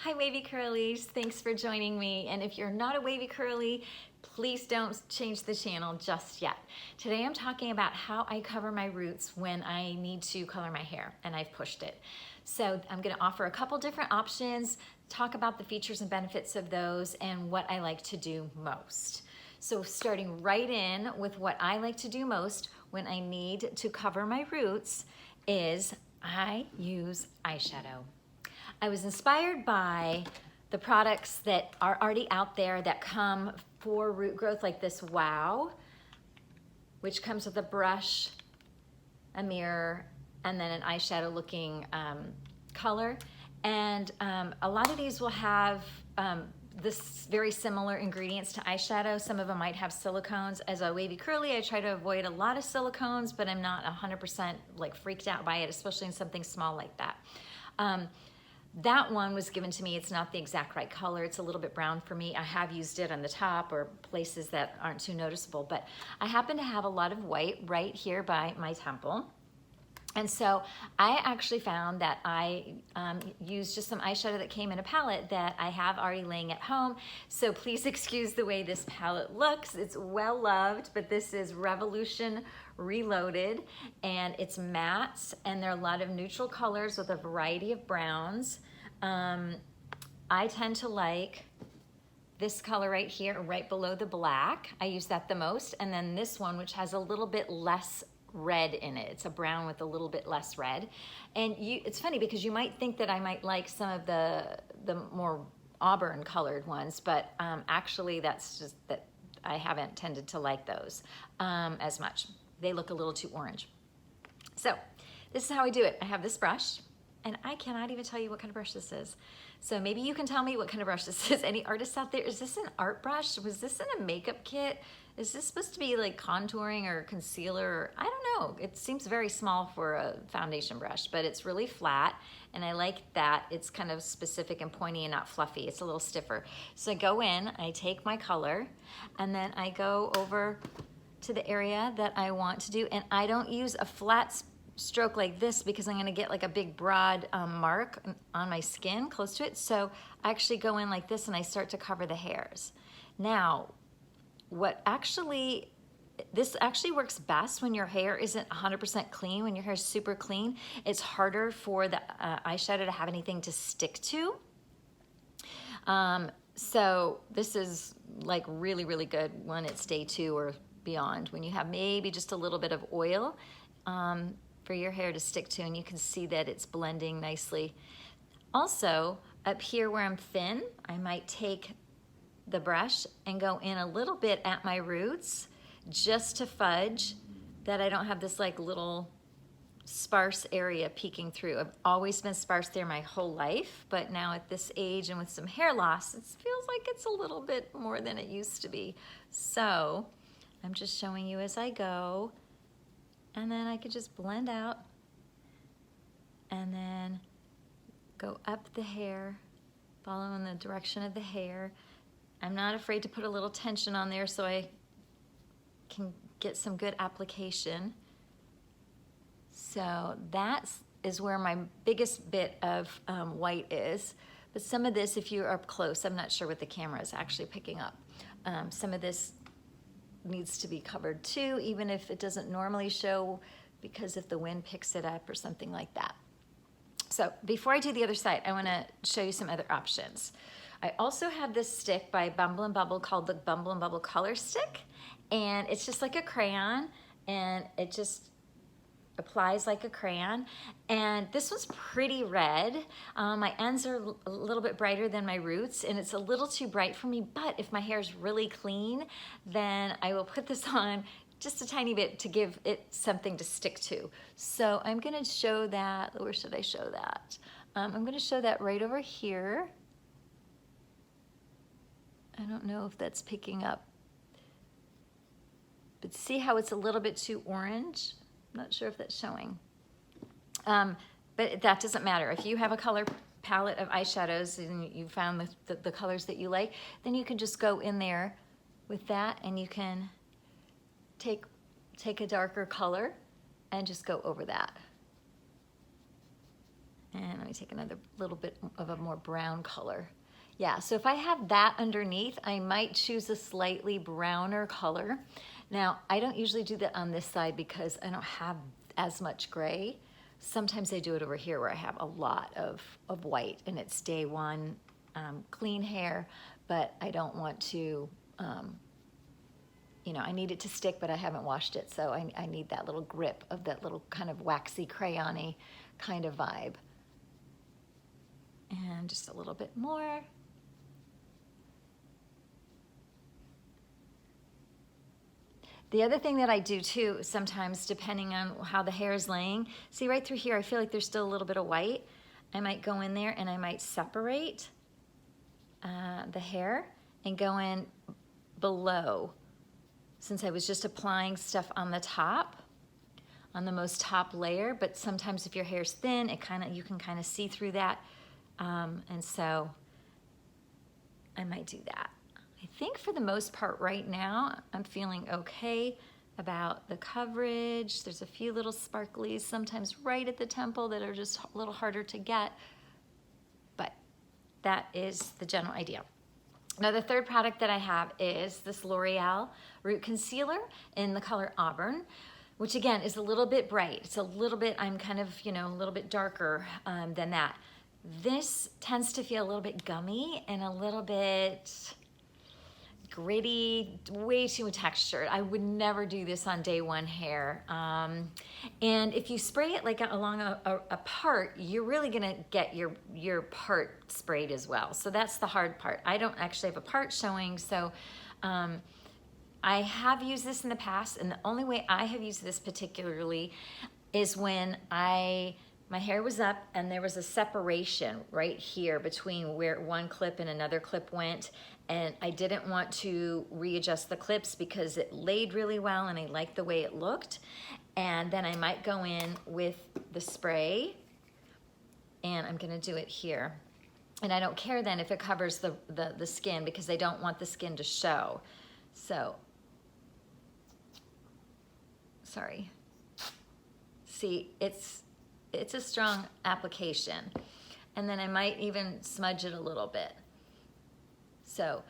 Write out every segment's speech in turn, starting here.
Hi wavy curlies, thanks for joining me. And if you're not a wavy curly, please don't change the channel just yet. Today I'm talking about how I cover my roots when I need to color my hair and I've pushed it. So I'm gonna offer a couple different options, talk about the features and benefits of those and what I like to do most. So starting right in with what I like to do most when I need to cover my roots is I use eyeshadow. I was inspired by the products that are already out there that come for root growth, like this Wow, which comes with a brush, a mirror, and then an eyeshadow looking color. And a lot of these will have this very similar ingredients to eyeshadow. Some of them might have silicones. As a wavy curly, I try to avoid a lot of silicones, but I'm not 100% like freaked out by it, especially in something small like that. That one was given to me. It's not the exact right color. It's a little bit brown for me. I have used it on the top or places that aren't too noticeable, but I happen to have a lot of white right here by my temple. And so I actually found that I used just some eyeshadow that came in a palette that I have already laying at home. So please excuse the way this palette looks. It's well loved, but this is Revolution Reloaded, and it's mattes, and there are a lot of neutral colors with a variety of browns. I tend to like this color right here, right below the black. I use that the most. And then this one, which has a little bit less red in it. It's a brown with a little bit less red. And it's funny because you might think that I might like some of the more auburn colored ones, but actually that's just that I haven't tended to like those as much. They look a little too orange. So this is how I do it. I have this brush, and I cannot even tell you what kind of brush this is. So maybe you can tell me what kind of brush this is. Any artists out there? Is this an art brush? Was this in a makeup kit? Is this supposed to be like contouring or concealer? Or, I don't know. It seems very small for a foundation brush, but it's really flat. And I like that it's kind of specific and pointy and not fluffy. It's a little stiffer. So I go in, I take my color, and then I go over to the area that I want to do. And I don't use a flat stroke like this because I'm gonna get like a big broad mark on my skin close to it. So I actually go in like this and I start to cover the hairs. Now, this actually works best when your hair isn't 100% clean. When your hair is super clean, it's harder for the eyeshadow to have anything to stick to. So this is like really, really good when it's day 2 or beyond, when you have maybe just a little bit of oil for your hair to stick to, and you can see that it's blending nicely. Also, up here where I'm thin, I might take the brush and go in a little bit at my roots just to fudge that I don't have this like little sparse area peeking through. I've always been sparse there my whole life, but now at this age and with some hair loss, it feels like it's a little bit more than it used to be. So I'm just showing you as I go, and then I could just blend out and then go up the hair, following the direction of the hair. I'm not afraid to put a little tension on there so I can get some good application. So that is where my biggest bit of white is. But some of this, if you're up close, I'm not sure what the camera is actually picking up. Some of this needs to be covered too, even if it doesn't normally show, because if the wind picks it up or something like that. So before I do the other side, I want to show you some other options. I also have this stick by Bumble and Bumble called the Bumble and Bubble Color Stick, and it's just like a crayon, and it just applies like a crayon. And this one's pretty red. My ends are a little bit brighter than my roots, and it's a little too bright for me, but if my hair is really clean, then I will put this on just a tiny bit to give it something to stick to. So I'm gonna show that. Where should I show that? I'm gonna show that right over here. I don't know if that's picking up, but see how it's a little bit too orange? I'm not sure if that's showing. But that doesn't matter. If you have a color palette of eyeshadows and you found the colors that you like, then you can just go in there with that, and you can take a darker color and just go over that. And let me take another little bit of a more brown color. Yeah, so if I have that underneath, I might choose a slightly browner color. Now, I don't usually do that on this side because I don't have as much gray. Sometimes I do it over here where I have a lot of white and it's day one clean hair, but I don't want to, you know, I need it to stick, but I haven't washed it. So I need that little grip of that little kind of waxy, crayon-y kind of vibe. And just a little bit more. The other thing that I do too, sometimes depending on how the hair is laying, see right through here, I feel like there's still a little bit of white. I might go in there and I might separate the hair and go in below, since I was just applying stuff on the top, on the most top layer, but sometimes if your hair's thin, you can kind of see through that. And so I might do that. I think for the most part right now, I'm feeling okay about the coverage. There's a few little sparklies, sometimes right at the temple, that are just a little harder to get, but that is the general idea. Now the third product that I have is this L'Oreal Root Concealer in the color Auburn, which again is a little bit bright. It's a little bit, I'm kind of, you know, a little bit darker than that. This tends to feel a little bit gummy and a little bit gritty, way too textured. I would never do this on day one hair. And if you spray it like along a part, you're really gonna get your part sprayed as well. So that's the hard part. I don't actually have a part showing, so I have used this in the past, and the only way I have used this particularly is when my hair was up and there was a separation right here between where one clip and another clip went, and I didn't want to readjust the clips because it laid really well and I liked the way it looked. And then I might go in with the spray, and I'm gonna do it here. And I don't care then if it covers the skin, because I don't want the skin to show. So, sorry. See, it's a strong application. And then I might even smudge it a little bit. So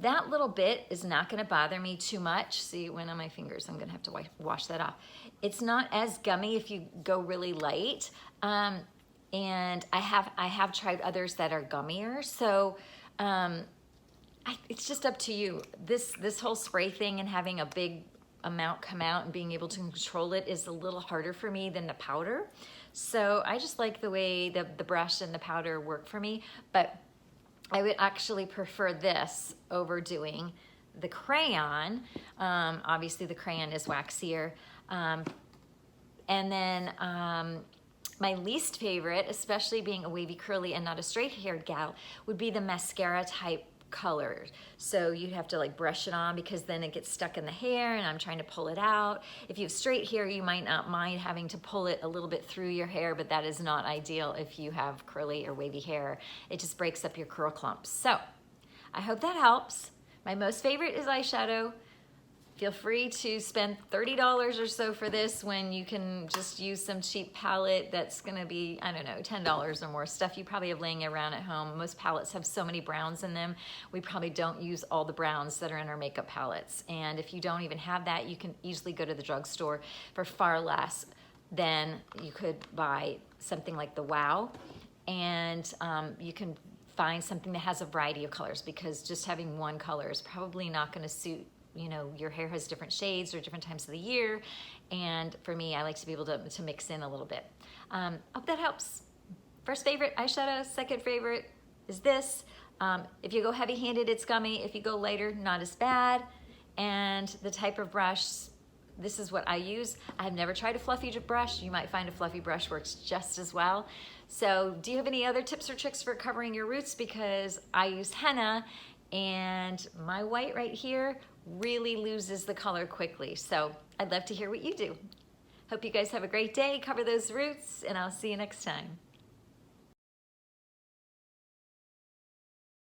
that little bit is not gonna bother me too much. See, it went on my fingers. I'm gonna have to wash that off. It's not as gummy if you go really light. And I have tried others that are gummier. So it's just up to you. This whole spray thing and having a big amount come out and being able to control it is a little harder for me than the powder. So I just like the way the brush and the powder work for me, but I would actually prefer this over doing the crayon. Obviously the crayon is waxier. And then my least favorite, especially being a wavy curly and not a straight haired gal, would be the mascara type color. So you'd have to like brush it on, because then it gets stuck in the hair and I'm trying to pull it out. If you have straight hair, you might not mind having to pull it a little bit through your hair, but that is not ideal if you have curly or wavy hair. It just breaks up your curl clumps. So I hope that helps. My most favorite is eyeshadow. Feel free to spend $30 or so for this when you can just use some cheap palette that's gonna be, I don't know, $10 or more. Stuff you probably have laying around at home. Most palettes have so many browns in them. We probably don't use all the browns that are in our makeup palettes. And if you don't even have that, you can easily go to the drugstore for far less than you could buy something like the Wow. And you can find something that has a variety of colors, because just having one color is probably not gonna suit, you know, your hair has different shades or different times of the year. And for me, I like to be able to mix in a little bit. Hope that helps. First favorite, eyeshadow. Second favorite is this. If you go heavy-handed, it's gummy. If you go lighter, not as bad. And the type of brush, this is what I use. I have never tried a fluffy brush. You might find a fluffy brush works just as well. So do you have any other tips or tricks for covering your roots? Because I use henna, and my white right here really loses the color quickly. So I'd love to hear what you do. Hope you guys have a great day, cover those roots, and I'll see you next time.